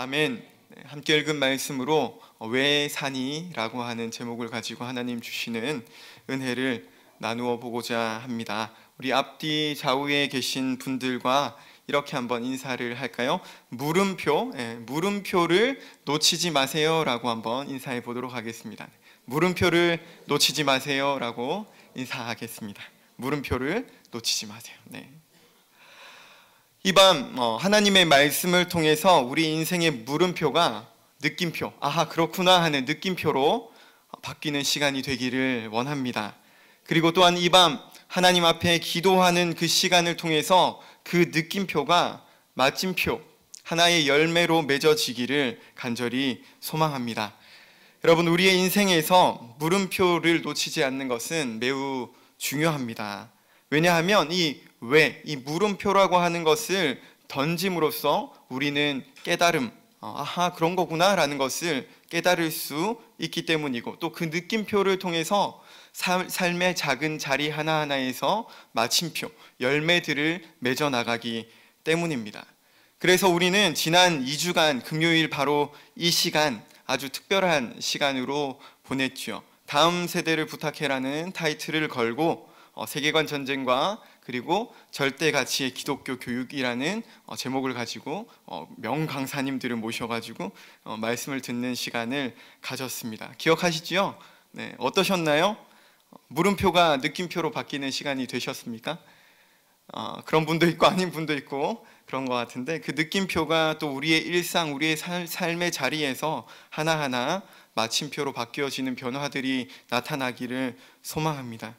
아멘. 네, 함께 읽은 말씀으로 왜 사니? 라고 하는 제목을 가지고 하나님 주시는 은혜를 나누어 보고자 합니다. 우리 앞뒤 좌우에 계신 분들과 이렇게 한번 인사를 할까요? 물음표, 물음표를 놓치지 마세요 라고 한번 인사해 보도록 하겠습니다. 물음표를 놓치지 마세요 라고 인사하겠습니다. 물음표를 놓치지 마세요. 네. 이 밤 하나님의 말씀을 통해서 우리 인생의 물음표가 느낌표, 아하 그렇구나 하는 느낌표로 바뀌는 시간이 되기를 원합니다. 그리고 또한 이 밤 하나님 앞에 기도하는 그 시간을 통해서 그 느낌표가 마침표, 하나의 열매로 맺어지기를 간절히 소망합니다. 여러분, 우리의 인생에서 물음표를 놓치지 않는 것은 매우 중요합니다. 왜냐하면 이 물음표라고 하는 것을 던짐으로써 우리는 깨달음, 아하 그런 거구나 라는 것을 깨달을 수 있기 때문이고, 또 그 느낌표를 통해서 삶의 작은 자리 하나하나에서 마침표, 열매들을 맺어 나가기 때문입니다. 그래서 우리는 지난 2주간 금요일 바로 이 시간 아주 특별한 시간으로 보냈죠. 다음 세대를 부탁해라는 타이틀을 걸고 세계관 전쟁과 그리고 절대 가치의 기독교 교육이라는 제목을 가지고 명강사님들을 모셔가지고 말씀을 듣는 시간을 가졌습니다. 기억하시죠? 네, 어떠셨나요? 물음표가 느낌표로 바뀌는 시간이 되셨습니까? 그런 분도 있고 아닌 분도 있고 그런 것 같은데, 그 느낌표가 또 우리의 일상, 우리의 삶의 자리에서 하나하나 마침표로 바뀌어지는 변화들이 나타나기를 소망합니다.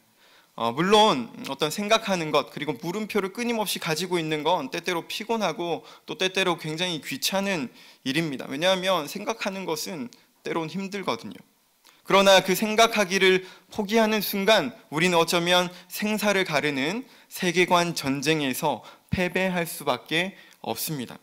물론 어떤 생각하는 것, 그리고 물음표를 끊임없이 가지고 있는 건 때때로 피곤하고 또 때때로 굉장히 귀찮은 일입니다. 왜냐하면 생각하는 것은 때론 힘들거든요. 그러나 그 생각하기를 포기하는 순간 우리는 어쩌면 생사를 가르는 세계관 전쟁에서 패배할 수밖에 없습니다.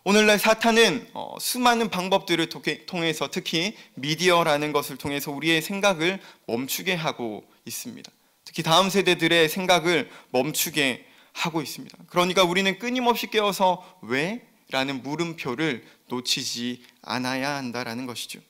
오늘날 사탄은 수많은 방법들을 통해서, 특히 미디어라는 것을 통해서 우리의 생각을 멈추게 하고 있습니다. 특히 다음 세대들의 생각을 멈추게 하고 있습니다. 그러니까 우리는 끊임없이 깨어서 왜? 라는 물음표를 놓치지 않아야 한다는 것이죠.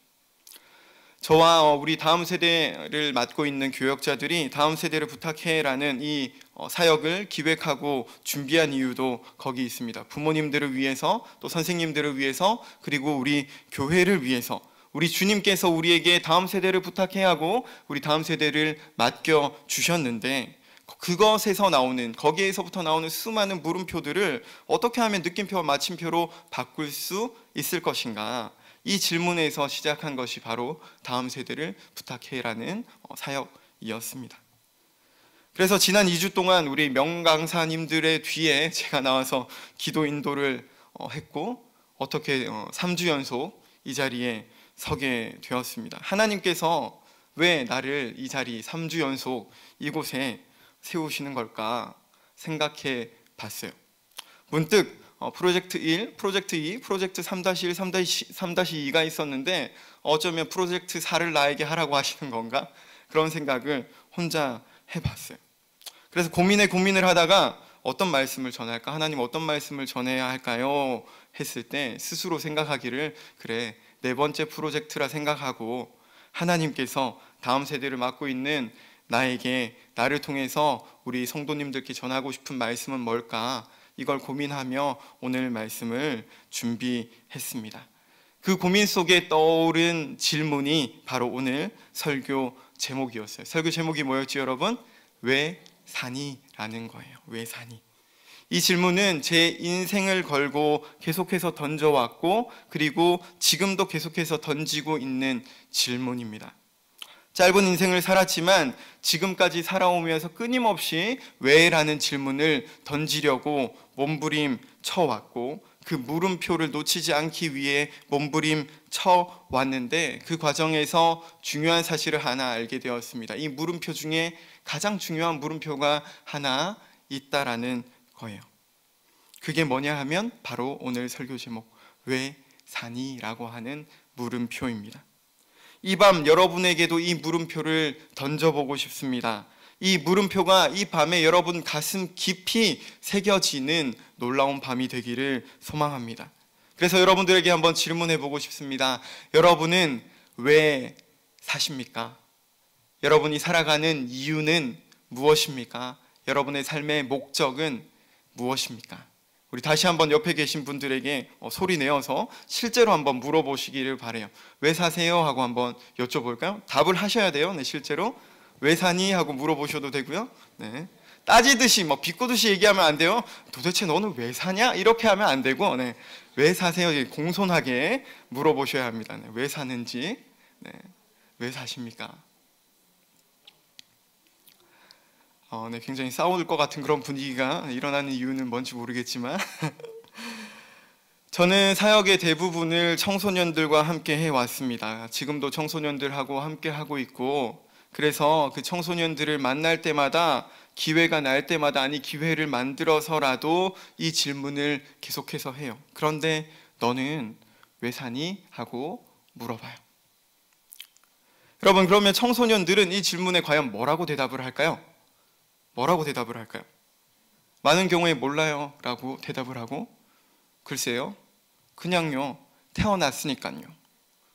저와 우리 다음 세대를 맡고 있는 교역자들이 다음 세대를 부탁해라는 이 사역을 기획하고 준비한 이유도 거기 있습니다. 부모님들을 위해서, 또 선생님들을 위해서, 그리고 우리 교회를 위해서, 우리 주님께서 우리에게 다음 세대를 부탁해야 하고 우리 다음 세대를 맡겨 주셨는데, 그것에서 나오는, 거기에서부터 나오는 수많은 물음표들을 어떻게 하면 느낌표와 마침표로 바꿀 수 있을 것인가, 이 질문에서 시작한 것이 바로 다음 세대를 부탁해라는 사역이었습니다. 그래서 지난 2주 동안 우리 명강사님들의 뒤에 제가 나와서 기도 인도를 했고, 어떻게 3주 연속 이 자리에 서게 되었습니다. 하나님께서 왜 나를 이 자리 3주 연속 이곳에 세우시는 걸까 생각해 봤어요. 문득 프로젝트 1, 프로젝트 2, 프로젝트 3-1, 3-2가 있었는데 어쩌면 프로젝트 4를 나에게 하라고 하시는 건가? 그런 생각을 혼자 해봤어요. 그래서 고민을 하다가 어떤 말씀을 전할까? 하나님 어떤 말씀을 전해야 할까요? 했을 때 스스로 생각하기를, 그래, 4번째 프로젝트라 생각하고 하나님께서 다음 세대를 맡고 있는 나에게, 나를 통해서 우리 성도님들께 전하고 싶은 말씀은 뭘까? 이걸 고민하며 오늘 말씀을 준비했습니다. 그 고민 속에 떠오른 질문이 바로 오늘 설교 제목이었어요. 설교 제목이 뭐였지 여러분? 왜 사니? 라는 거예요. 왜 사니? 이 질문은 제 인생을 걸고 계속해서 던져왔고, 그리고 지금도 계속해서 던지고 있는 질문입니다. 짧은 인생을 살았지만 지금까지 살아오면서 끊임없이 왜? 라는 질문을 던지려고 몸부림 쳐왔고, 그 물음표를 놓치지 않기 위해 몸부림 쳐왔는데, 그 과정에서 중요한 사실을 하나 알게 되었습니다. 이 물음표 중에 가장 중요한 물음표가 하나 있다라는 거예요. 그게 뭐냐 하면 바로 오늘 설교 제목, 왜 사니? 라고 하는 물음표입니다. 이 밤 여러분에게도 이 물음표를 던져보고 싶습니다. 이 물음표가 이 밤에 여러분 가슴 깊이 새겨지는 놀라운 밤이 되기를 소망합니다. 그래서 여러분들에게 한번 질문해 보고 싶습니다. 여러분은 왜 사십니까? 여러분이 살아가는 이유는 무엇입니까? 여러분의 삶의 목적은 무엇입니까? 우리 다시 한번 옆에 계신 분들에게 소리 내어서 실제로 한번 물어보시기를 바래요. 왜 사세요? 하고 한번 여쭤볼까요? 답을 하셔야 돼요. 네, 실제로. 왜 사니? 하고 물어보셔도 되고요. 네. 따지듯이 비꼬듯이 얘기하면 안 돼요. 도대체 너는 왜 사냐? 이렇게 하면 안 되고, 네. 왜 사세요? 공손하게 물어보셔야 합니다. 네. 왜 사는지, 네. 왜 사십니까? 네, 굉장히 싸울 것 같은 그런 분위기가 일어나는 이유는 뭔지 모르겠지만 저는 사역의 대부분을 청소년들과 함께 해왔습니다. 지금도 청소년들하고 함께 하고 있고, 그래서 그 청소년들을 만날 때마다, 기회가 날 때마다, 아니 기회를 만들어서라도 이 질문을 계속해서 해요. 그런데 너는 왜 사니? 하고 물어봐요. 여러분, 그러면 청소년들은 이 질문에 과연 뭐라고 대답을 할까요? 뭐라고 대답을 할까요? 많은 경우에 몰라요 라고 대답을 하고, 글쎄요, 그냥요, 태어났으니까요,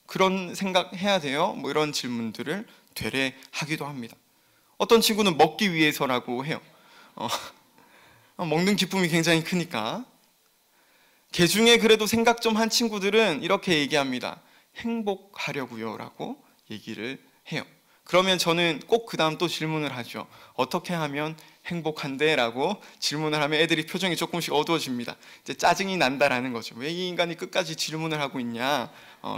그런 생각 해야 돼요? 이런 질문들을 되레 하기도 합니다. 어떤 친구는 먹기 위해서라고 해요. 먹는 기쁨이 굉장히 크니까. 개 중에 그래도 생각 좀 한 친구들은 이렇게 얘기합니다. 행복하려고요 라고 얘기를 해요. 그러면 저는 꼭 그 다음 또 질문을 하죠. 어떻게 하면 행복한데? 라고 질문을 하면 애들이 표정이 조금씩 어두워집니다. 이제 짜증이 난다라는 거죠. 왜 이 인간이 끝까지 질문을 하고 있냐,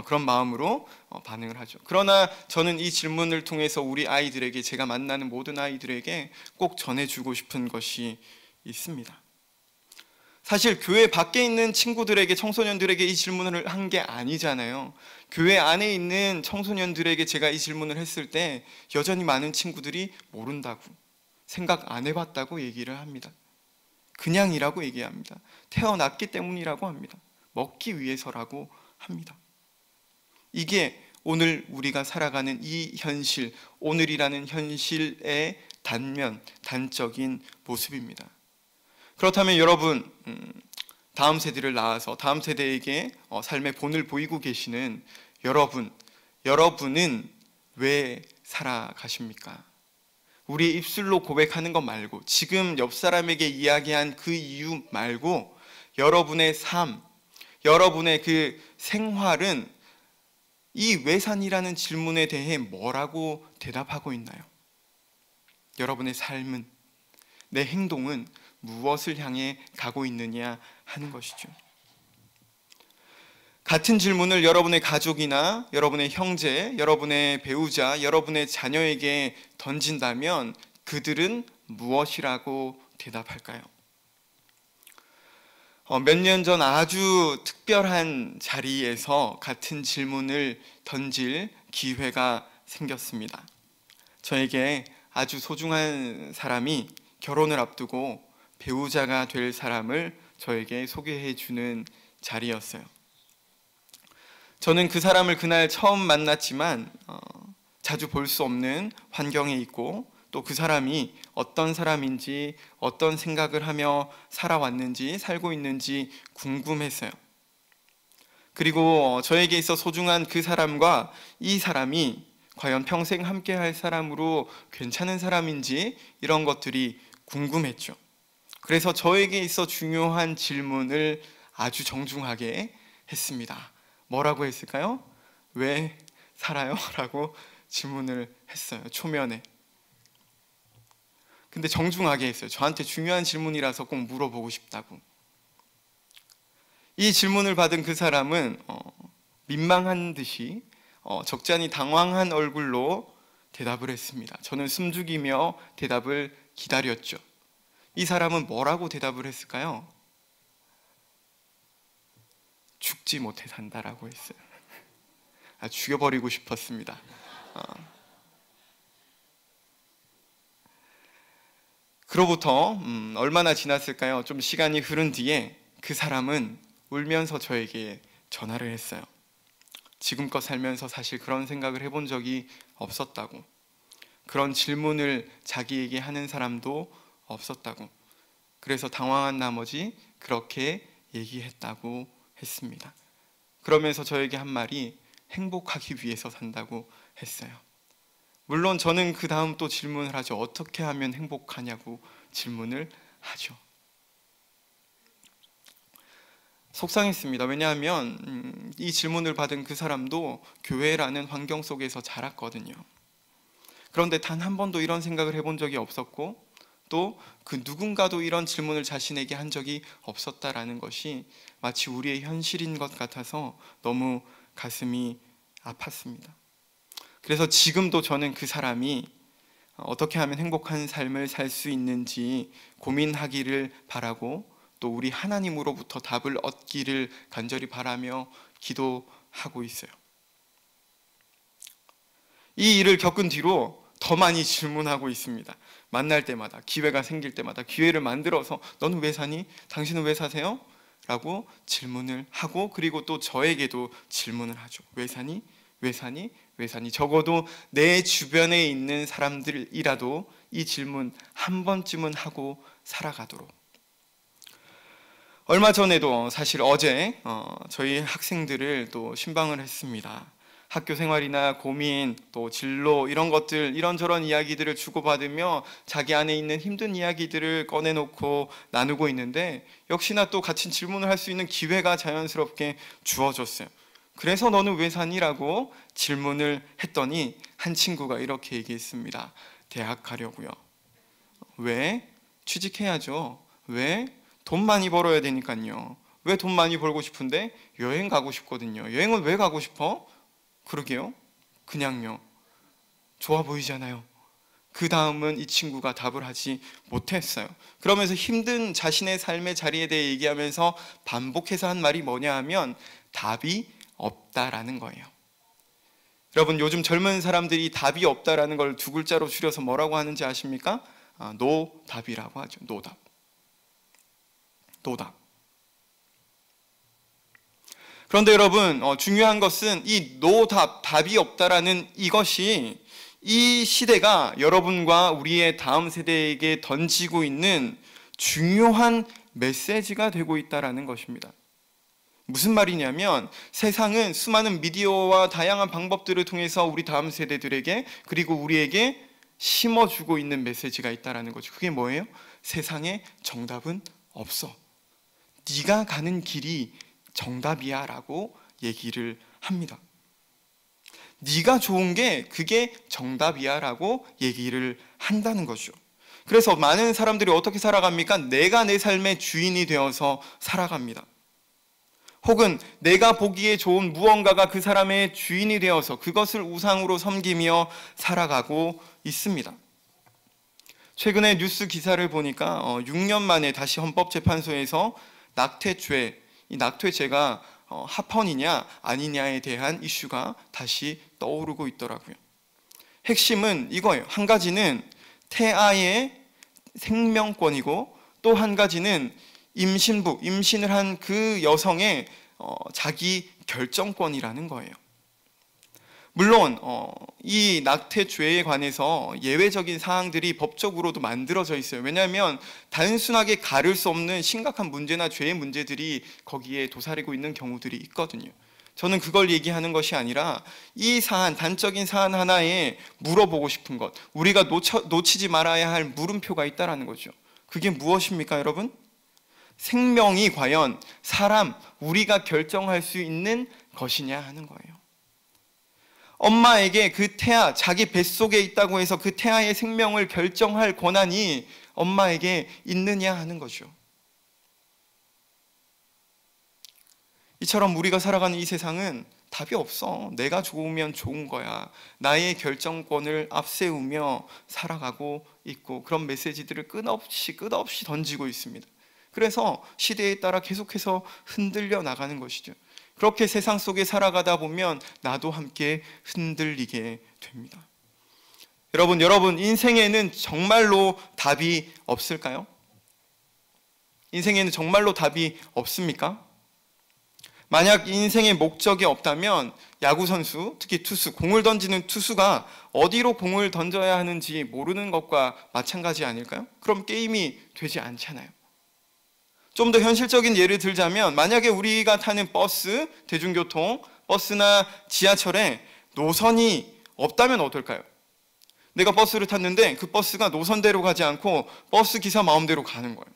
그런 마음으로 반응을 하죠. 그러나 저는 이 질문을 통해서 우리 아이들에게, 제가 만나는 모든 아이들에게 꼭 전해주고 싶은 것이 있습니다. 사실 교회 밖에 있는 친구들에게, 청소년들에게 이 질문을 한 게 아니잖아요. 교회 안에 있는 청소년들에게 제가 이 질문을 했을 때 여전히 많은 친구들이 모른다고, 생각 안 해봤다고 얘기를 합니다. 그냥이라고 얘기합니다. 태어났기 때문이라고 합니다. 먹기 위해서라고 합니다. 이게 오늘 우리가 살아가는 이 현실, 오늘이라는 현실의 단적인 모습입니다. 그렇다면 여러분, 다음 세대를 낳아서 다음 세대에게 삶의 본을 보이고 계시는 여러분은 왜 살아가십니까? 우리 입술로 고백하는 것 말고, 지금 옆 사람에게 이야기한 그 이유 말고, 여러분의 삶, 여러분의 그 생활은 이 외산이라는 질문에 대해 뭐라고 대답하고 있나요? 여러분의 삶은, 내 행동은 무엇을 향해 가고 있느냐 하는 것이죠. 같은 질문을 여러분의 가족이나 여러분의 형제, 여러분의 배우자, 여러분의 자녀에게 던진다면 그들은 무엇이라고 대답할까요? 몇 년 전 아주 특별한 자리에서 같은 질문을 던질 기회가 생겼습니다. 저에게 아주 소중한 사람이 결혼을 앞두고 배우자가 될 사람을 저에게 소개해 주는 자리였어요. 저는 그 사람을 그날 처음 만났지만 자주 볼 수 없는 환경에 있고, 또 그 사람이 어떤 사람인지, 어떤 생각을 하며 살아왔는지, 살고 있는지 궁금했어요. 그리고 저에게 있어 소중한 그 사람과 이 사람이 과연 평생 함께 할 사람으로 괜찮은 사람인지, 이런 것들이 궁금했죠. 그래서 저에게 있어 중요한 질문을 아주 정중하게 했습니다. 뭐라고 했을까요? 왜 살아요? 라고 질문을 했어요. 초면에. 근데 정중하게 했어요. 저한테 중요한 질문이라서 꼭 물어보고 싶다고. 이 질문을 받은 그 사람은 민망한 듯이 적잖이 당황한 얼굴로 대답을 했습니다. 저는 숨죽이며 대답을 기다렸죠. 이 사람은 뭐라고 대답을 했을까요? 죽지 못해 산다라고 했어요. 죽여버리고 싶었습니다. 그로부터 얼마나 지났을까요? 좀 시간이 흐른 뒤에 그 사람은 울면서 저에게 전화를 했어요. 지금껏 살면서 사실 그런 생각을 해본 적이 없었다고, 그런 질문을 자기에게 하는 사람도 없었다고, 그래서 당황한 나머지 그렇게 얘기했다고 했습니다. 그러면서 저에게 한 말이 행복하기 위해서 산다고 했어요. 물론 저는 그 다음 또 질문을 하죠. 어떻게 하면 행복하냐고 질문을 하죠. 속상했습니다. 왜냐하면 이 질문을 받은 그 사람도 교회라는 환경 속에서 자랐거든요. 그런데 단 한 번도 이런 생각을 해본 적이 없었고 또 그 누군가도 이런 질문을 자신에게 한 적이 없었다라는 것이 마치 우리의 현실인 것 같아서 너무 가슴이 아팠습니다. 그래서 지금도 저는 그 사람이 어떻게 하면 행복한 삶을 살 수 있는지 고민하기를 바라고 또 우리 하나님으로부터 답을 얻기를 간절히 바라며 기도하고 있어요. 이 일을 겪은 뒤로 더 많이 질문하고 있습니다. 만날 때마다, 기회가 생길 때마다 기회를 만들어서 너는 왜 사니? 당신은 왜 사세요? 라고 질문을 하고 그리고 또 저에게도 질문을 하죠. 왜 사니? 왜 사니? 왜 사니? 적어도 내 주변에 있는 사람들이라도 이 질문 한 번쯤은 하고 살아가도록. 얼마 전에도 사실 어제 저희 학생들을 또 신방을 했습니다. 학교 생활이나 고민, 또 진로 이런 것들 이런저런 이야기들을 주고받으며 자기 안에 있는 힘든 이야기들을 꺼내놓고 나누고 있는데 역시나 또 같이 질문을 할 수 있는 기회가 자연스럽게 주어졌어요. 그래서 너는 왜 사니라고 질문을 했더니 한 친구가 이렇게 얘기했습니다. 대학 가려고요. 왜? 취직해야죠. 왜? 돈 많이 벌어야 되니까요. 왜 돈 많이 벌고 싶은데? 여행 가고 싶거든요. 여행은 왜 가고 싶어? 그러게요. 그냥요. 좋아 보이잖아요. 그 다음은 이 친구가 답을 하지 못했어요. 그러면서 힘든 자신의 삶의 자리에 대해 얘기하면서 반복해서 한 말이 뭐냐 하면 답이 없다라는 거예요. 여러분 요즘 젊은 사람들이 답이 없다라는 걸 두 글자로 줄여서 뭐라고 하는지 아십니까? 노답이라고 하죠. 노답. 그런데 여러분 중요한 것은 이 노답, 답이 없다라는 이것이 이 시대가 여러분과 우리의 다음 세대에게 던지고 있는 중요한 메시지가 되고 있다라는 것입니다. 무슨 말이냐면 세상은 수많은 미디어와 다양한 방법들을 통해서 우리 다음 세대들에게 그리고 우리에게 심어주고 있는 메시지가 있다라는 거죠. 그게 뭐예요? 세상에 정답은 없어. 네가 가는 길이 정답이야 라고 얘기를 합니다. 네가 좋은 게 그게 정답이야 라고 얘기를 한다는 거죠. 그래서 많은 사람들이 어떻게 살아갑니까? 내가 내 삶의 주인이 되어서 살아갑니다. 혹은 내가 보기에 좋은 무언가가 그 사람의 주인이 되어서 그것을 우상으로 섬기며 살아가고 있습니다. 최근에 뉴스 기사를 보니까 6년 만에 다시 헌법재판소에서 낙태죄, 이 낙태죄가 합헌이냐 아니냐에 대한 이슈가 다시 떠오르고 있더라고요. 핵심은 이거예요. 한 가지는 태아의 생명권이고 또 한 가지는 임신부, 임신을 한 그 여성의 자기 결정권이라는 거예요. 물론 이 낙태죄에 관해서 예외적인 사항들이 법적으로도 만들어져 있어요. 왜냐하면 단순하게 가를 수 없는 심각한 문제나 죄의 문제들이 거기에 도사리고 있는 경우들이 있거든요. 저는 그걸 얘기하는 것이 아니라 이 사안, 단적인 사안 하나에 물어보고 싶은 것, 우리가 놓치지 말아야 할 물음표가 있다는 거죠. 그게 무엇입니까, 여러분? 생명이 과연 사람, 우리가 결정할 수 있는 것이냐 하는 거예요. 엄마에게 그 태아, 자기 뱃속에 있다고 해서 그 태아의 생명을 결정할 권한이 엄마에게 있느냐 하는 거죠. 이처럼 우리가 살아가는 이 세상은 답이 없어. 내가 좋으면 좋은 거야. 나의 결정권을 앞세우며 살아가고 있고 그런 메시지들을 끝없이 던지고 있습니다. 그래서 시대에 따라 계속해서 흔들려 나가는 것이죠. 그렇게 세상 속에 살아가다 보면 나도 함께 흔들리게 됩니다. 여러분 인생에는 정말로 답이 없을까요? 인생에는 정말로 답이 없습니까? 만약 인생의 목적이 없다면 야구선수, 특히 투수, 공을 던지는 투수가 어디로 공을 던져야 하는지 모르는 것과 마찬가지 아닐까요? 그럼 게임이 되지 않잖아요. 좀 더 현실적인 예를 들자면 만약에 우리가 타는 버스, 대중교통, 버스나 지하철에 노선이 없다면 어떨까요? 내가 버스를 탔는데 그 버스가 노선대로 가지 않고 버스 기사 마음대로 가는 거예요.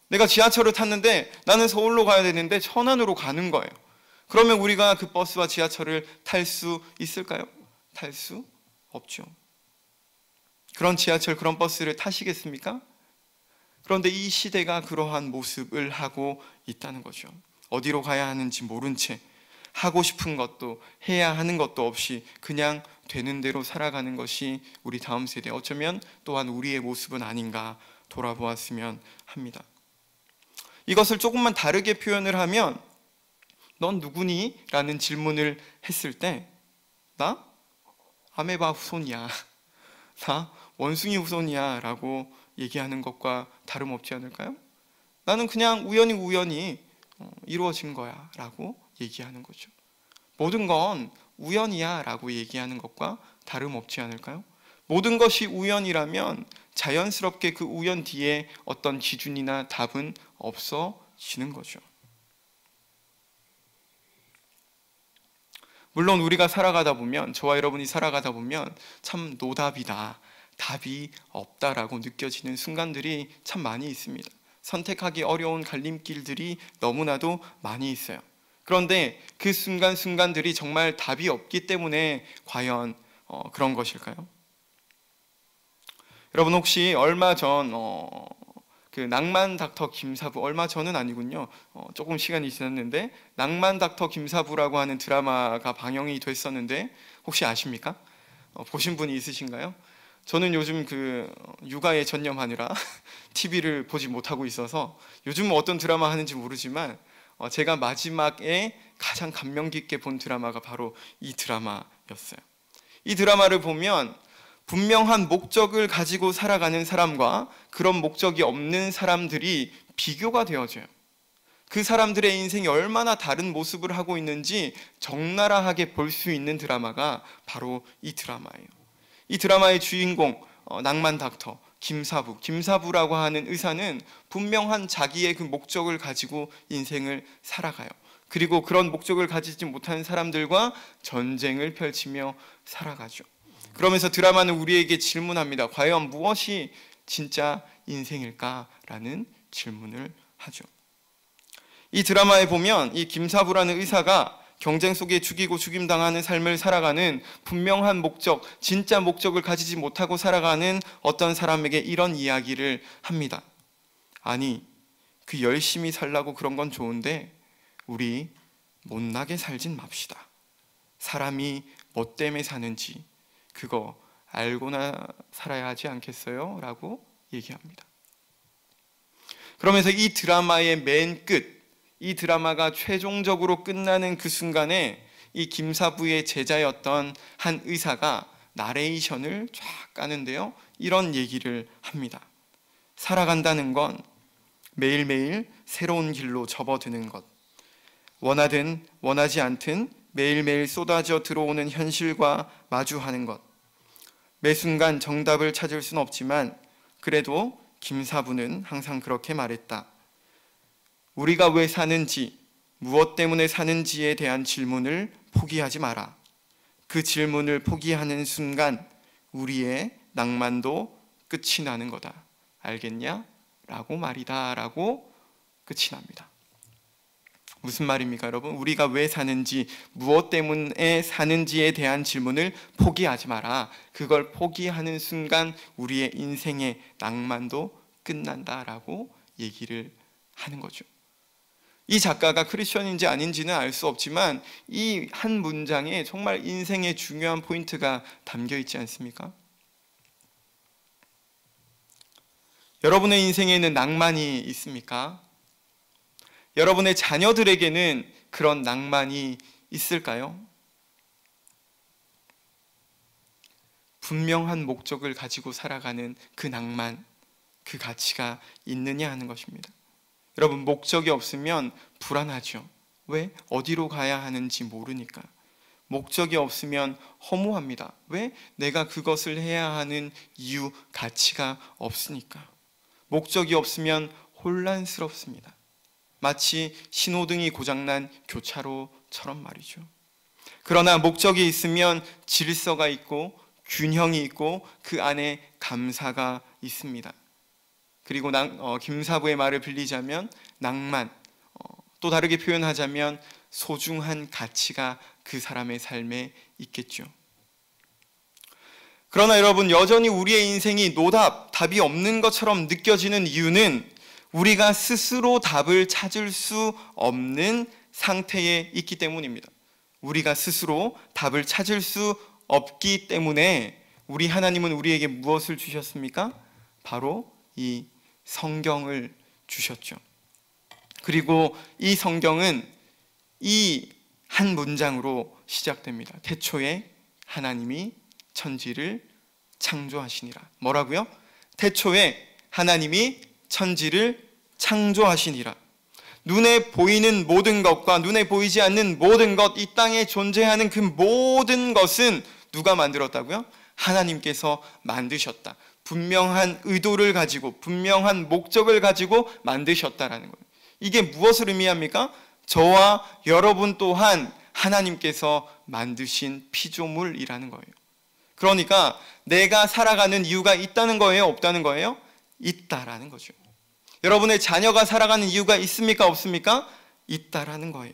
내가 지하철을 탔는데 나는 서울로 가야 되는데 천안으로 가는 거예요. 그러면 우리가 그 버스와 지하철을 탈 수 있을까요? 탈 수 없죠. 그런 지하철, 그런 버스를 타시겠습니까? 그런데 이 시대가 그러한 모습을 하고 있다는 거죠. 어디로 가야 하는지 모른 채 하고 싶은 것도 해야 하는 것도 없이 그냥 되는 대로 살아가는 것이 우리 다음 세대, 어쩌면 또한 우리의 모습은 아닌가 돌아보았으면 합니다. 이것을 조금만 다르게 표현을 하면 넌 누구니? 라는 질문을 했을 때 나? 아메바 후손이야. 나 원숭이 후손이야 라고 얘기하는 것과 다름없지 않을까요? 나는 그냥 우연히 이루어진 거야 라고 얘기하는 거죠. 모든 건 우연이야 라고 얘기하는 것과 다름없지 않을까요? 모든 것이 우연이라면 자연스럽게 그 우연 뒤에 어떤 기준이나 답은 없어지는 거죠. 물론 우리가 살아가다 보면, 저와 여러분이 살아가다 보면 참 노답이다, 답이 없다라고 느껴지는 순간들이 참 많이 있습니다. 선택하기 어려운 갈림길들이 너무나도 많이 있어요. 그런데 그 순간순간들이 정말 답이 없기 때문에 과연 그런 것일까요? 여러분 혹시 얼마 전 그 낭만 닥터 김사부, 얼마 전은 아니군요. 조금 시간이 지났는데 낭만 닥터 김사부라고 하는 드라마가 방영이 됐었는데 혹시 아십니까? 보신 분이 있으신가요? 저는 요즘 그 육아에 전념하느라 TV를 보지 못하고 있어서 요즘 어떤 드라마 하는지 모르지만 제가 마지막에 가장 감명 깊게 본 드라마가 바로 이 드라마였어요. 이 드라마를 보면 분명한 목적을 가지고 살아가는 사람과 그런 목적이 없는 사람들이 비교가 되어져요. 그 사람들의 인생이 얼마나 다른 모습을 하고 있는지 적나라하게 볼 수 있는 드라마가 바로 이 드라마예요. 이 드라마의 주인공 낭만 닥터 김사부라고 하는 의사는 분명한 자기의 그 목적을 가지고 인생을 살아가요. 그리고 그런 목적을 가지지 못하는 사람들과 전쟁을 펼치며 살아가죠. 그러면서 드라마는 우리에게 질문합니다. 과연 무엇이 진짜 인생일까라는 질문을 하죠. 이 드라마에 보면 이 김사부라는 의사가 경쟁 속에 죽이고 죽임당하는 삶을 살아가는 분명한 목적, 진짜 목적을 가지지 못하고 살아가는 어떤 사람에게 이런 이야기를 합니다. 아니, 그 열심히 살라고 그런 건 좋은데 우리 못나게 살진 맙시다. 사람이 뭐 때문에 사는지 그거 알고나 살아야 하지 않겠어요? 라고 얘기합니다. 그러면서 이 드라마의 맨 끝, 이 드라마가 최종적으로 끝나는 그 순간에 이 김사부의 제자였던 한 의사가 나레이션을 쫙 까는데요, 이런 얘기를 합니다. 살아간다는 건 매일매일 새로운 길로 접어드는 것, 원하든 원하지 않든 매일매일 쏟아져 들어오는 현실과 마주하는 것. 매 순간 정답을 찾을 수는 없지만 그래도 김사부는 항상 그렇게 말했다. 우리가 왜 사는지, 무엇 때문에 사는지에 대한 질문을 포기하지 마라. 그 질문을 포기하는 순간 우리의 낭만도 끝이 나는 거다. 알겠냐? 라고 말이다. 라고 끝이 납니다. 무슨 말입니까, 여러분? 우리가 왜 사는지, 무엇 때문에 사는지에 대한 질문을 포기하지 마라. 그걸 포기하는 순간 우리의 인생의 낭만도 끝난다라고 얘기를 하는 거죠. 이 작가가 크리스천인지 아닌지는 알 수 없지만 이 한 문장에 정말 인생의 중요한 포인트가 담겨 있지 않습니까? 여러분의 인생에는 낭만이 있습니까? 여러분의 자녀들에게는 그런 낭만이 있을까요? 분명한 목적을 가지고 살아가는 그 낭만, 그 가치가 있느냐 하는 것입니다. 여러분, 목적이 없으면 불안하죠. 왜? 어디로 가야 하는지 모르니까. 목적이 없으면 허무합니다. 왜? 내가 그것을 해야 하는 이유, 가치가 없으니까. 목적이 없으면 혼란스럽습니다. 마치 신호등이 고장난 교차로처럼 말이죠. 그러나 목적이 있으면 질서가 있고 균형이 있고 그 안에 감사가 있습니다. 그리고 김사부의 말을 빌리자면 낭만, 또 다르게 표현하자면 소중한 가치가 그 사람의 삶에 있겠죠. 그러나 여러분, 여전히 우리의 인생이 노답, 답이 없는 것처럼 느껴지는 이유는 우리가 스스로 답을 찾을 수 없는 상태에 있기 때문입니다. 우리가 스스로 답을 찾을 수 없기 때문에 우리 하나님은 우리에게 무엇을 주셨습니까? 바로 이 성경을 주셨죠. 그리고 이 성경은 이 한 문장으로 시작됩니다. 태초에 하나님이 천지를 창조하시니라. 뭐라고요? 태초에 하나님이 천지를 창조하시니라. 눈에 보이는 모든 것과 눈에 보이지 않는 모든 것, 이 땅에 존재하는 그 모든 것은 누가 만들었다고요? 하나님께서 만드셨다. 분명한 의도를 가지고 분명한 목적을 가지고 만드셨다라는 거예요. 이게 무엇을 의미합니까? 저와 여러분 또한 하나님께서 만드신 피조물이라는 거예요. 그러니까 내가 살아가는 이유가 있다는 거예요? 없다는 거예요? 있다라는 거죠. 여러분의 자녀가 살아가는 이유가 있습니까? 없습니까? 있다라는 거예요.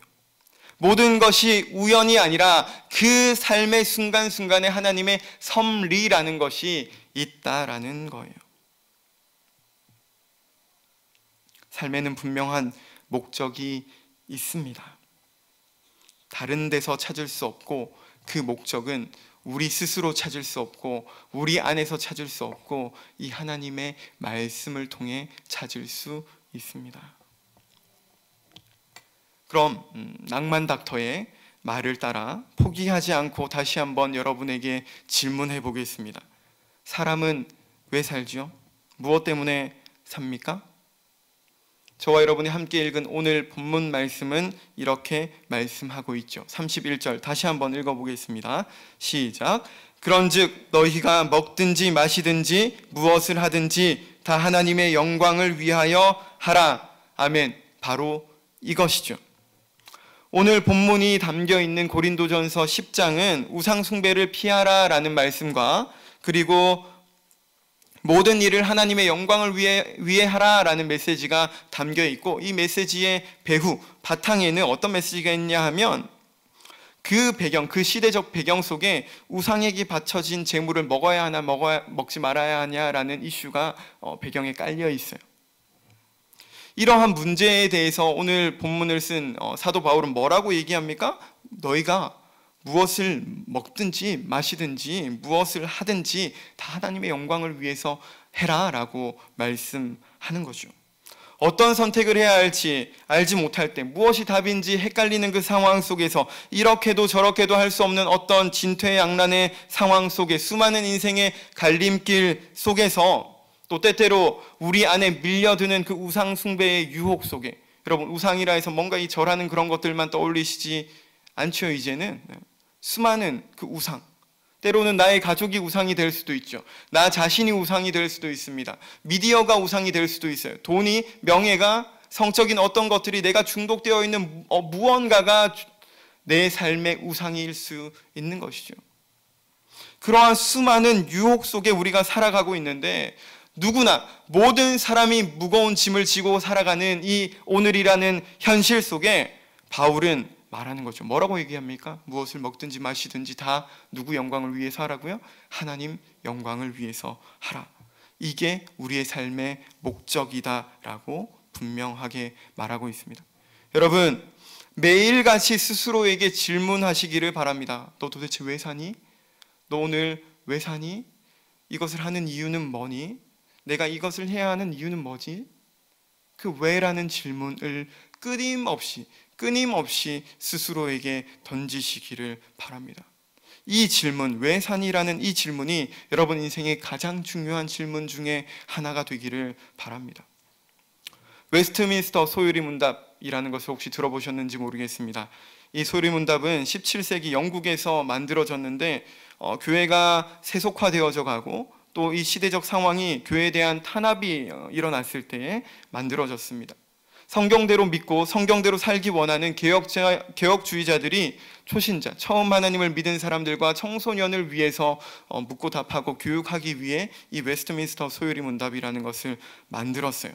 모든 것이 우연이 아니라 그 삶의 순간순간에 하나님의 섭리라는 것이 있다라는 거예요. 삶에는 분명한 목적이 있습니다. 다른 데서 찾을 수 없고 그 목적은 우리 스스로 찾을 수 없고 우리 안에서 찾을 수 없고 이 하나님의 말씀을 통해 찾을 수 있습니다. 그럼 낭만 닥터의 말을 따라 포기하지 않고 다시 한번 여러분에게 질문해 보겠습니다. 사람은 왜 살죠? 무엇 때문에 삽니까? 저와 여러분이 함께 읽은 오늘 본문 말씀은 이렇게 말씀하고 있죠. 31절 다시 한번 읽어보겠습니다. 시작. 그런즉 너희가 먹든지 마시든지 무엇을 하든지 다 하나님의 영광을 위하여 하라. 아멘. 바로 이것이죠. 오늘 본문이 담겨있는 고린도전서 10장은 우상 숭배를 피하라라는 말씀과 그리고 모든 일을 하나님의 영광을 위해 하라라는 메시지가 담겨 있고 이 메시지의 배후 바탕에는 어떤 메시지가 있냐 하면 그 배경, 그 시대적 배경 속에 우상에게 바쳐진 제물을 먹어야 하나 먹지 말아야 하냐라는 이슈가 배경에 깔려 있어요. 이러한 문제에 대해서 오늘 본문을 쓴 사도 바울은 뭐라고 얘기합니까? 너희가 무엇을 먹든지 마시든지 무엇을 하든지 다 하나님의 영광을 위해서 해라라고 말씀하는 거죠. 어떤 선택을 해야 할지 알지 못할 때 무엇이 답인지 헷갈리는 그 상황 속에서 이렇게도 저렇게도 할 수 없는 어떤 진퇴양난의 상황 속에 수많은 인생의 갈림길 속에서 또 때때로 우리 안에 밀려드는 그 우상 숭배의 유혹 속에 여러분 우상이라 해서 뭔가 이 절하는 그런 것들만 떠올리시지 않죠. 이제는 수많은 그 우상, 때로는 나의 가족이 우상이 될 수도 있죠. 나 자신이 우상이 될 수도 있습니다. 미디어가 우상이 될 수도 있어요. 돈이, 명예가, 성적인 어떤 것들이 내가 중독되어 있는 무언가가 내 삶의 우상일 수 있는 것이죠. 그러한 수많은 유혹 속에 우리가 살아가고 있는데 누구나 모든 사람이 무거운 짐을 지고 살아가는 이 오늘이라는 현실 속에 바울은 말하는 거죠. 뭐라고 얘기합니까? 무엇을 먹든지 마시든지 다 누구 영광을 위해서 하라고요? 하나님 영광을 위해서 하라. 이게 우리의 삶의 목적이다라고 분명하게 말하고 있습니다. 여러분, 매일같이 스스로에게 질문하시기를 바랍니다. 너 도대체 왜 사니? 너 오늘 왜 사니? 이것을 하는 이유는 뭐니? 내가 이것을 해야 하는 이유는 뭐지? 그 왜라는 질문을 끊임없이 스스로에게 던지시기를 바랍니다. 이 질문, 왜 산이라는 이 질문이 여러분 인생의 가장 중요한 질문 중에 하나가 되기를 바랍니다. 웨스트민스터 소유리문답이라는 것을 혹시 들어보셨는지 모르겠습니다. 이 소유리문답은 17세기 영국에서 만들어졌는데 교회가 세속화되어져 가고 또 이 시대적 상황이 교회에 대한 탄압이 일어났을 때에 만들어졌습니다. 성경대로 믿고 성경대로 살기 원하는 개혁주의자들이 초신자, 처음 하나님을 믿은 사람들과 청소년을 위해서 묻고 답하고 교육하기 위해 이 웨스트민스터 소요리 문답이라는 것을 만들었어요.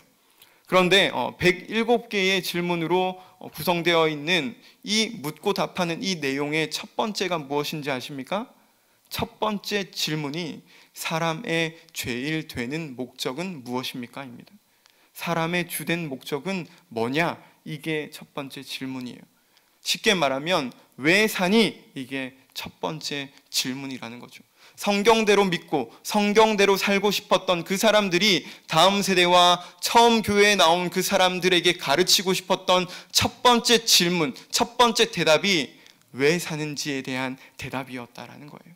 그런데 107개의 질문으로 구성되어 있는 이 묻고 답하는 이 내용의 첫 번째가 무엇인지 아십니까? 첫 번째 질문이 사람의 죄일 되는 목적은 무엇입니까? 입니다. 사람의 주된 목적은 뭐냐? 이게 첫 번째 질문이에요. 쉽게 말하면 왜 사니? 이게 첫 번째 질문이라는 거죠. 성경대로 믿고 성경대로 살고 싶었던 그 사람들이 다음 세대와 처음 교회에 나온 그 사람들에게 가르치고 싶었던 첫 번째 질문, 첫 번째 대답이 왜 사는지에 대한 대답이었다라는 거예요.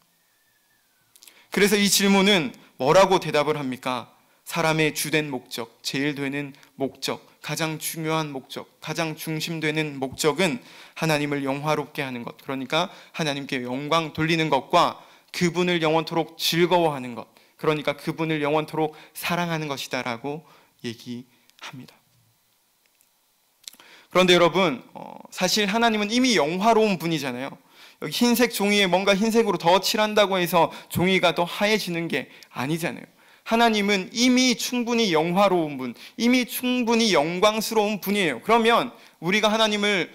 그래서 이 질문은 뭐라고 대답을 합니까? 사람의 주된 목적, 제일 되는 목적, 가장 중요한 목적, 가장 중심되는 목적은 하나님을 영화롭게 하는 것, 그러니까 하나님께 영광 돌리는 것과 그분을 영원토록 즐거워하는 것, 그러니까 그분을 영원토록 사랑하는 것이다라고 얘기합니다. 그런데 여러분, 사실 하나님은 이미 영화로운 분이잖아요. 여기 흰색 종이에 뭔가 흰색으로 더 칠한다고 해서 종이가 더 하얘지는 게 아니잖아요. 하나님은 이미 충분히 영화로운 분, 이미 충분히 영광스러운 분이에요. 그러면 우리가 하나님을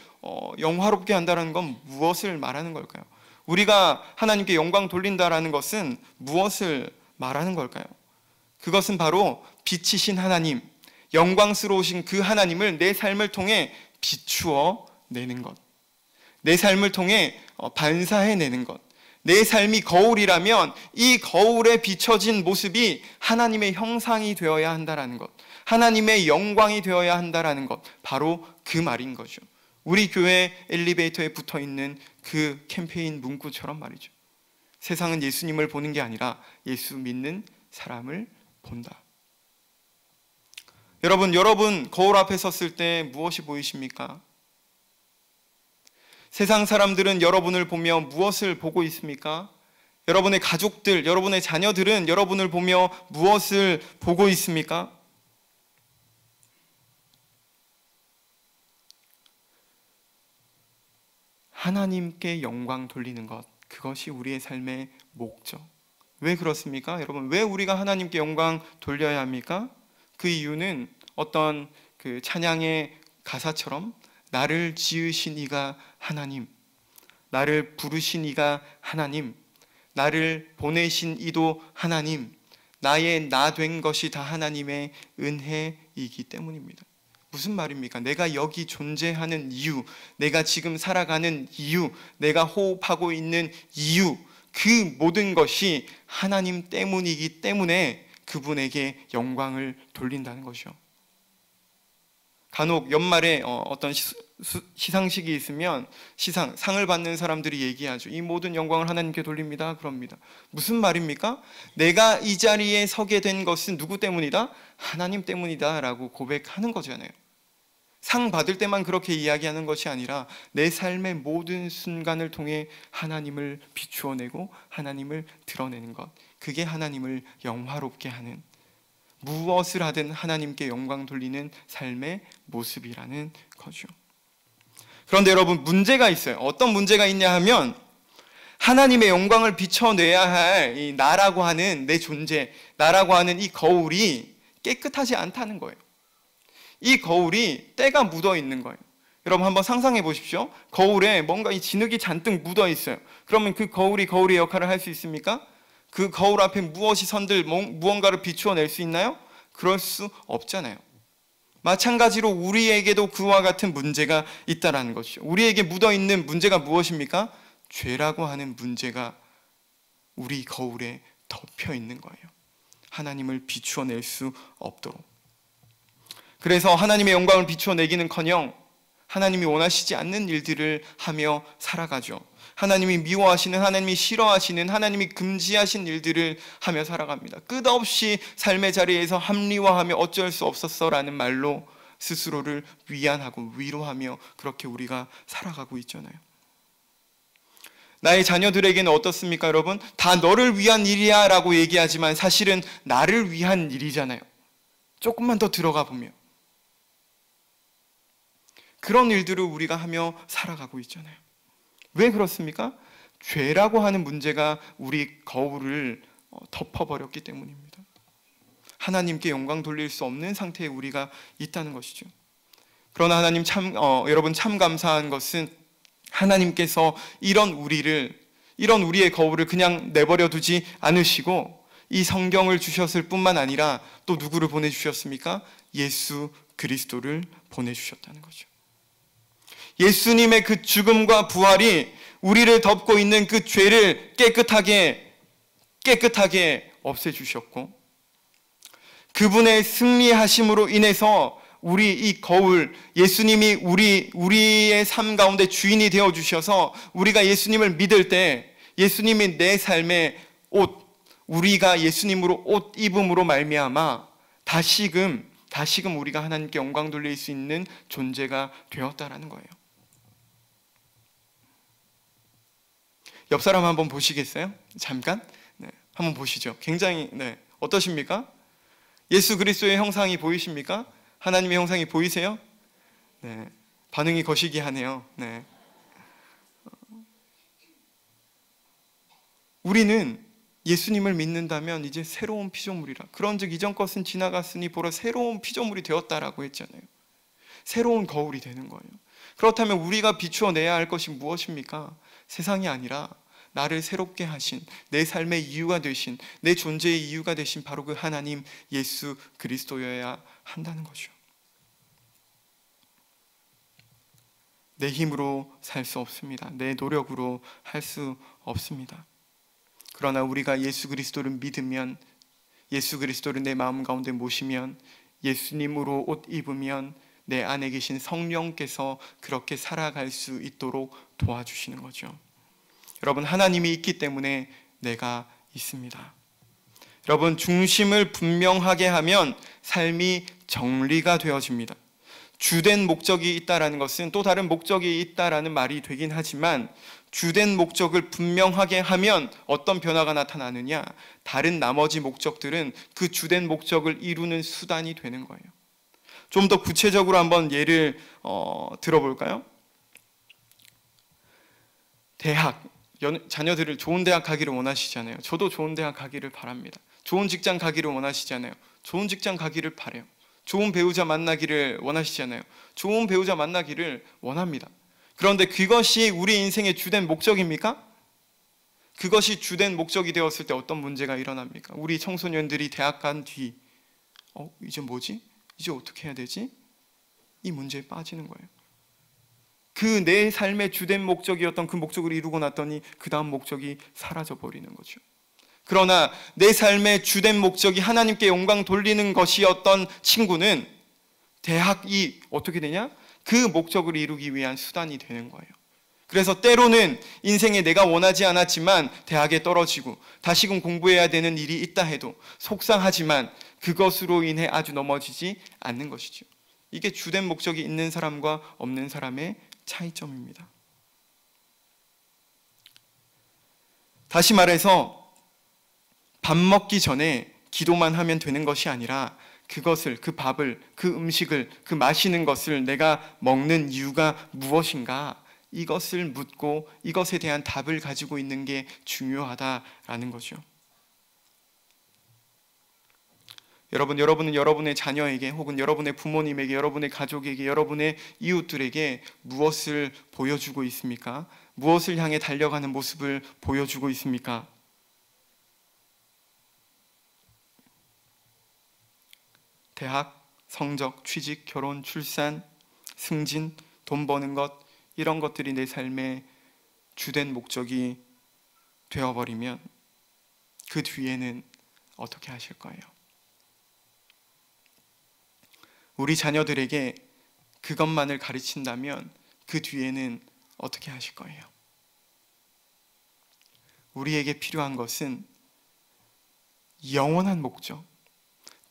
영화롭게 한다는 건 무엇을 말하는 걸까요? 우리가 하나님께 영광 돌린다라는 것은 무엇을 말하는 걸까요? 그것은 바로 빛이신 하나님, 영광스러우신 그 하나님을 내 삶을 통해 비추어 내는 것, 내 삶을 통해 반사해내는 것, 내 삶이 거울이라면 이 거울에 비춰진 모습이 하나님의 형상이 되어야 한다는 것, 하나님의 영광이 되어야 한다는 것, 바로 그 말인 거죠. 우리 교회 엘리베이터에 붙어있는 그 캠페인 문구처럼 말이죠. 세상은 예수님을 보는 게 아니라 예수 믿는 사람을 본다. 여러분 거울 앞에 섰을 때 무엇이 보이십니까? 세상 사람들은 여러분을 보며 무엇을 보고 있습니까? 여러분의 가족들, 여러분의 자녀들은 여러분을 보며 무엇을 보고 있습니까? 하나님께 영광 돌리는 것, 그것이 우리의 삶의 목적. 왜 그렇습니까? 여러분, 왜 우리가 하나님께 영광 돌려야 합니까? 그 이유는 어떤 그 찬양의 가사처럼 나를 지으신 이가 하나님, 나를 부르신 이가 하나님, 나를 보내신 이도 하나님, 나의 나 된 것이 다 하나님의 은혜이기 때문입니다. 무슨 말입니까? 내가 여기 존재하는 이유, 내가 지금 살아가는 이유, 내가 호흡하고 있는 이유, 그 모든 것이 하나님 때문이기 때문에 그분에게 영광을 돌린다는 것이죠. 간혹 연말에 어떤 시상식이 있으면 상을 받는 사람들이 얘기하죠. 이 모든 영광을 하나님께 돌립니다. 그럽니다. 무슨 말입니까? 내가 이 자리에 서게 된 것은 누구 때문이다? 하나님 때문이다 라고 고백하는 거잖아요. 상 받을 때만 그렇게 이야기하는 것이 아니라 내 삶의 모든 순간을 통해 하나님을 비추어내고 하나님을 드러내는 것, 그게 하나님을 영화롭게 하는, 무엇을 하든 하나님께 영광 돌리는 삶의 모습이라는 거죠. 그런데 여러분, 문제가 있어요. 어떤 문제가 있냐 하면 하나님의 영광을 비춰내야 할 이 나라고 하는 내 존재, 나라고 하는 이 거울이 깨끗하지 않다는 거예요. 이 거울이 때가 묻어 있는 거예요. 여러분 한번 상상해 보십시오. 거울에 뭔가 이 진흙이 잔뜩 묻어 있어요. 그러면 그 거울이 거울의 역할을 할 수 있습니까? 그 거울 앞에 무엇이 선들 무언가를 비추어낼 수 있나요? 그럴 수 없잖아요. 마찬가지로 우리에게도 그와 같은 문제가 있다는 것이죠. 우리에게 묻어있는 문제가 무엇입니까? 죄라고 하는 문제가 우리 거울에 덮여 있는 거예요. 하나님을 비추어낼 수 없도록. 그래서 하나님의 영광을 비추어내기는커녕 하나님이 원하시지 않는 일들을 하며 살아가죠. 하나님이 미워하시는, 하나님이 싫어하시는, 하나님이 금지하신 일들을 하며 살아갑니다. 끝없이 삶의 자리에서 합리화하며 어쩔 수 없었어라는 말로 스스로를 위안하고 위로하며 그렇게 우리가 살아가고 있잖아요. 나의 자녀들에게는 어떻습니까, 여러분? 다 너를 위한 일이야 라고 얘기하지만 사실은 나를 위한 일이잖아요. 조금만 더 들어가 보면 그런 일들을 우리가 하며 살아가고 있잖아요. 왜 그렇습니까? 죄라고 하는 문제가 우리 거울을 덮어버렸기 때문입니다. 하나님께 영광 돌릴 수 없는 상태에 우리가 있다는 것이죠. 그러나 하나님 여러분 참 감사한 것은 하나님께서 이런 우리의 거울을 그냥 내버려 두지 않으시고 이 성경을 주셨을 뿐만 아니라 또 누구를 보내주셨습니까? 예수 그리스도를 보내주셨다는 거죠. 예수님의 그 죽음과 부활이 우리를 덮고 있는 그 죄를 깨끗하게 없애주셨고, 그분의 승리하심으로 인해서 우리 이 거울, 예수님이 우리의 삶 가운데 주인이 되어주셔서 우리가 예수님을 믿을 때 예수님이 내 삶의 옷, 우리가 예수님으로 옷 입음으로 말미암아 다시금 우리가 하나님께 영광 돌릴 수 있는 존재가 되었다라는 거예요. 옆 사람 한번 보시겠어요? 잠깐? 네, 한번 보시죠. 굉장히 어떠십니까? 예수 그리스도의 형상이 보이십니까? 하나님의 형상이 보이세요? 네, 반응이 거시기하네요. 네. 우리는 예수님을 믿는다면 이제 새로운 피조물이라. 그런즉 이전 것은 지나갔으니 보라 새로운 피조물이 되었다라고 했잖아요. 새로운 거울이 되는 거예요. 그렇다면 우리가 비추어내야 할 것이 무엇입니까? 세상이 아니라 나를 새롭게 하신, 내 삶의 이유가 되신, 내 존재의 이유가 되신 바로 그 하나님 예수 그리스도여야 한다는 거죠. 내 힘으로 살 수 없습니다. 내 노력으로 할 수 없습니다. 그러나 우리가 예수 그리스도를 믿으면, 예수 그리스도를 내 마음 가운데 모시면, 예수님으로 옷 입으면 내 안에 계신 성령께서 그렇게 살아갈 수 있도록 도와주시는 거죠. 여러분, 하나님이 있기 때문에 내가 있습니다. 여러분, 중심을 분명하게 하면 삶이 정리가 되어집니다. 주된 목적이 있다라는 것은 또 다른 목적이 있다라는 말이 되긴 하지만, 주된 목적을 분명하게 하면 어떤 변화가 나타나느냐? 다른 나머지 목적들은 그 주된 목적을 이루는 수단이 되는 거예요. 좀 더 구체적으로 한번 예를 들어볼까요? 대학, 자녀들을 좋은 대학 가기를 원하시잖아요. 저도 좋은 대학 가기를 바랍니다. 좋은 직장 가기를 원하시잖아요. 좋은 직장 가기를 바래요. 좋은 배우자 만나기를 원하시잖아요. 좋은 배우자 만나기를 원합니다. 그런데 그것이 우리 인생의 주된 목적입니까? 그것이 주된 목적이 되었을 때 어떤 문제가 일어납니까? 우리 청소년들이 대학 간 뒤 이제 뭐지? 이제 어떻게 해야 되지? 이 문제에 빠지는 거예요. 그 내 삶의 주된 목적이었던 그 목적을 이루고 났더니 그 다음 목적이 사라져 버리는 거죠. 그러나 내 삶의 주된 목적이 하나님께 영광 돌리는 것이었던 친구는 대학이 어떻게 되냐? 그 목적을 이루기 위한 수단이 되는 거예요. 그래서 때로는 인생에 내가 원하지 않았지만 대학에 떨어지고 다시금 공부해야 되는 일이 있다 해도 속상하지만 그것으로 인해 아주 넘어지지 않는 것이죠. 이게 주된 목적이 있는 사람과 없는 사람의 차이점입니다. 다시 말해서 밥 먹기 전에 기도만 하면 되는 것이 아니라 그것을, 그 밥을, 그 음식을, 그 마시는 것을 내가 먹는 이유가 무엇인가, 이것을 묻고 이것에 대한 답을 가지고 있는 게 중요하다라는 거죠. 여러분은 여러분의 자녀에게 혹은 여러분의 부모님에게, 여러분의 가족에게, 여러분의 이웃들에게 무엇을 보여주고 있습니까? 무엇을 향해 달려가는 모습을 보여주고 있습니까? 대학, 성적, 취직, 결혼, 출산, 승진, 돈 버는 것, 이런 것들이 내 삶의 주된 목적이 되어버리면 그 뒤에는 어떻게 하실 거예요? 우리 자녀들에게 그것만을 가르친다면 그 뒤에는 어떻게 하실 거예요? 우리에게 필요한 것은 영원한 목적,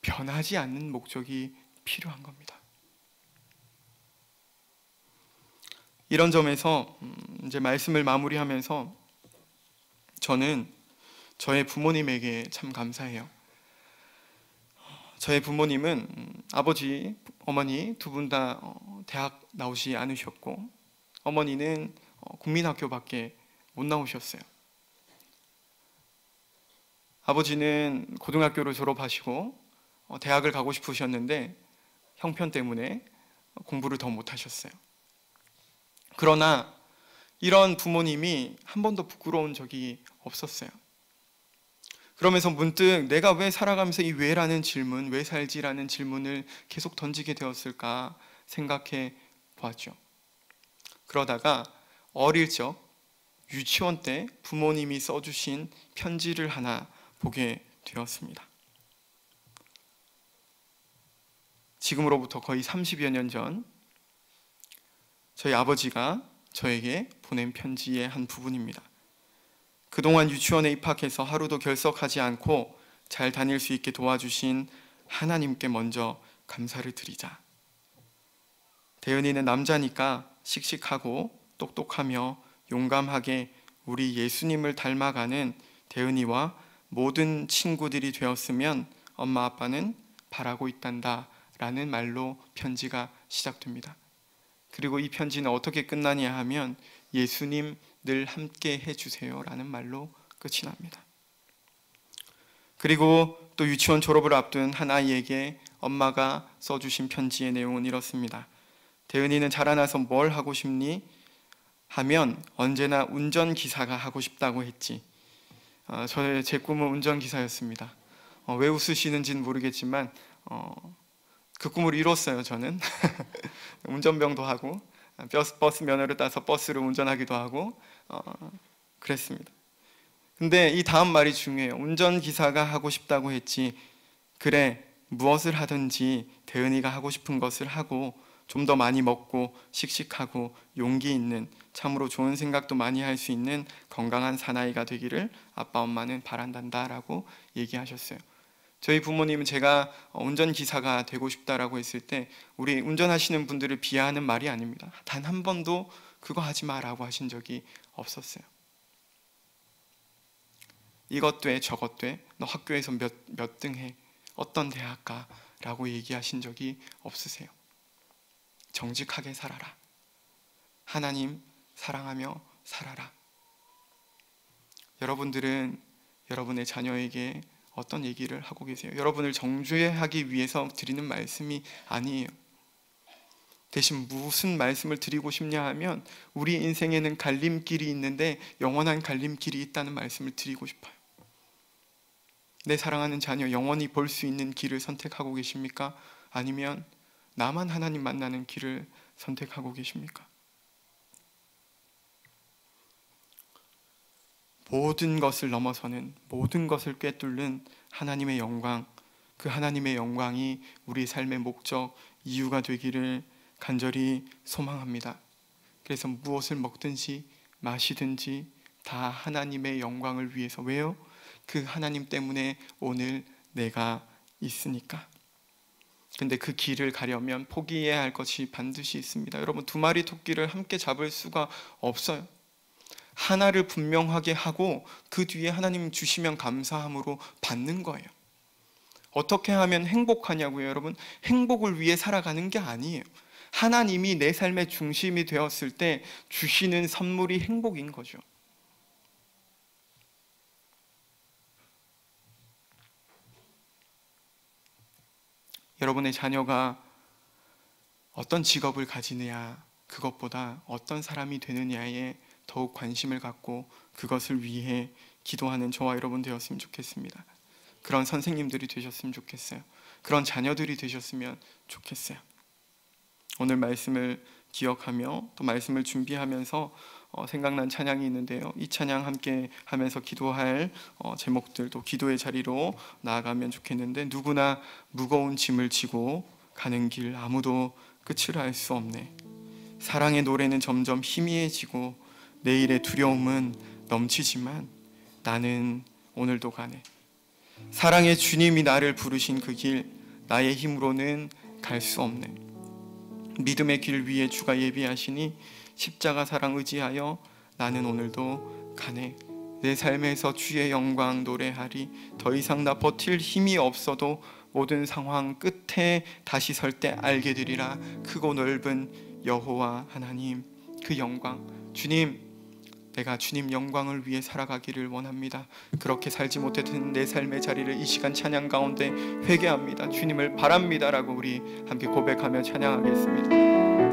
변하지 않는 목적이 필요한 겁니다. 이런 점에서 이제 말씀을 마무리하면서 저는 저의 부모님에게 참 감사해요. 저의 부모님은 아버지, 어머니 두 분 다 대학 나오지 않으셨고, 어머니는 국민학교밖에 못 나오셨어요. 아버지는 고등학교를 졸업하시고 대학을 가고 싶으셨는데 형편 때문에 공부를 더 못하셨어요. 그러나 이런 부모님이 한 번도 부끄러운 적이 없었어요. 그러면서 문득 내가 왜 살아가면서 이 왜라는 질문, 왜 살지라는 질문을 계속 던지게 되었을까 생각해 보았죠. 그러다가 어릴 적 유치원 때 부모님이 써주신 편지를 하나 보게 되었습니다. 지금으로부터 거의 30여 년 전 저희 아버지가 저에게 보낸 편지의 한 부분입니다. 그동안 유치원에 입학해서 하루도 결석하지 않고 잘 다닐 수 있게 도와주신 하나님께 먼저 감사를 드리자. 대은이는 남자니까 씩씩하고 똑똑하며 용감하게 우리 예수님을 닮아가는 대은이와 모든 친구들이 되었으면 엄마 아빠는 바라고 있단다 라는 말로 편지가 시작됩니다. 그리고 이 편지는 어떻게 끝나냐 하면 예수님 늘 함께 해주세요 라는 말로 끝이 납니다. 그리고 또 유치원 졸업을 앞둔 한 아이에게 엄마가 써주신 편지의 내용은 이렇습니다. 대은이는 자라나서 뭘 하고 싶니? 하면 언제나 운전기사가 하고 싶다고 했지. 제 꿈은 운전기사였습니다. 왜 웃으시는지는 모르겠지만 그 꿈을 이뤘어요. 저는 운전병도 하고 버스 면허를 따서 버스를 운전하기도 하고 그랬습니다. 근데 이 다음 말이 중요해요. 운전기사가 하고 싶다고 했지. 그래, 무엇을 하든지 대은이가 하고 싶은 것을 하고 좀 더 많이 먹고 씩씩하고 용기 있는, 참으로 좋은 생각도 많이 할 수 있는 건강한 사나이가 되기를 아빠 엄마는 바란단다 라고 얘기하셨어요. 저희 부모님은 제가 운전기사가 되고 싶다라고 했을 때 우리 운전하시는 분들을 비하하는 말이 아닙니다. 단 한 번도 그거 하지 마라고 하신 적이 없었어요. 이것 돼 저것 돼, 너 학교에서 몇 등 해, 어떤 대학 가 라고 얘기하신 적이 없으세요. 정직하게 살아라. 하나님 사랑하며 살아라. 여러분들은 여러분의 자녀에게 어떤 얘기를 하고 계세요? 여러분을 정죄하기 위해서 드리는 말씀이 아니에요. 대신 무슨 말씀을 드리고 싶냐 하면 우리 인생에는 갈림길이 있는데 영원한 갈림길이 있다는 말씀을 드리고 싶어요. 내 사랑하는 자녀 영원히 볼 수 있는 길을 선택하고 계십니까? 아니면 나만 하나님 만나는 길을 선택하고 계십니까? 모든 것을 넘어서는, 모든 것을 꿰뚫는 하나님의 영광, 그 하나님의 영광이 우리 삶의 목적, 이유가 되기를 간절히 소망합니다. 그래서 무엇을 먹든지 마시든지 다 하나님의 영광을 위해서. 왜요? 그 하나님 때문에 오늘 내가 있으니까. 근데 그 길을 가려면 포기해야 할 것이 반드시 있습니다. 여러분, 두 마리 토끼를 함께 잡을 수가 없어요. 하나를 분명하게 하고 그 뒤에 하나님 주시면 감사함으로 받는 거예요. 어떻게 하면 행복하냐고요, 여러분? 행복을 위해 살아가는 게 아니에요. 하나님이 내 삶의 중심이 되었을 때 주시는 선물이 행복인 거죠. 여러분의 자녀가 어떤 직업을 가지느냐, 그것보다 어떤 사람이 되느냐에 더욱 관심을 갖고 그것을 위해 기도하는 저와 여러분 되었으면 좋겠습니다. 그런 선생님들이 되셨으면 좋겠어요. 그런 자녀들이 되셨으면 좋겠어요. 오늘 말씀을 기억하며 또 말씀을 준비하면서 생각난 찬양이 있는데요. 이 찬양 함께 하면서 기도할 제목들도 기도의 자리로 나아가면 좋겠는데, 누구나 무거운 짐을 지고 가는 길 아무도 끝을 알 수 없네. 사랑의 노래는 점점 희미해지고 내일의 두려움은 넘치지만 나는 오늘도 가네. 사랑의 주님이 나를 부르신 그 길, 나의 힘으로는 갈 수 없네. 믿음의 길 위에 주가 예비하시니 십자가 사랑 의지하여 나는 오늘도 가네. 내 삶에서 주의 영광 노래하리. 더 이상 나 버틸 힘이 없어도 모든 상황 끝에 다시 설 때 알게 되리라. 크고 넓은 여호와 하나님 그 영광, 주님, 내가 주님 영광을 위해 살아가기를 원합니다. 그렇게 살지 못했던 내 삶의 자리를 이 시간 찬양 가운데 회개합니다. 주님을 바랍니다라고 우리 함께 고백하며 찬양하겠습니다.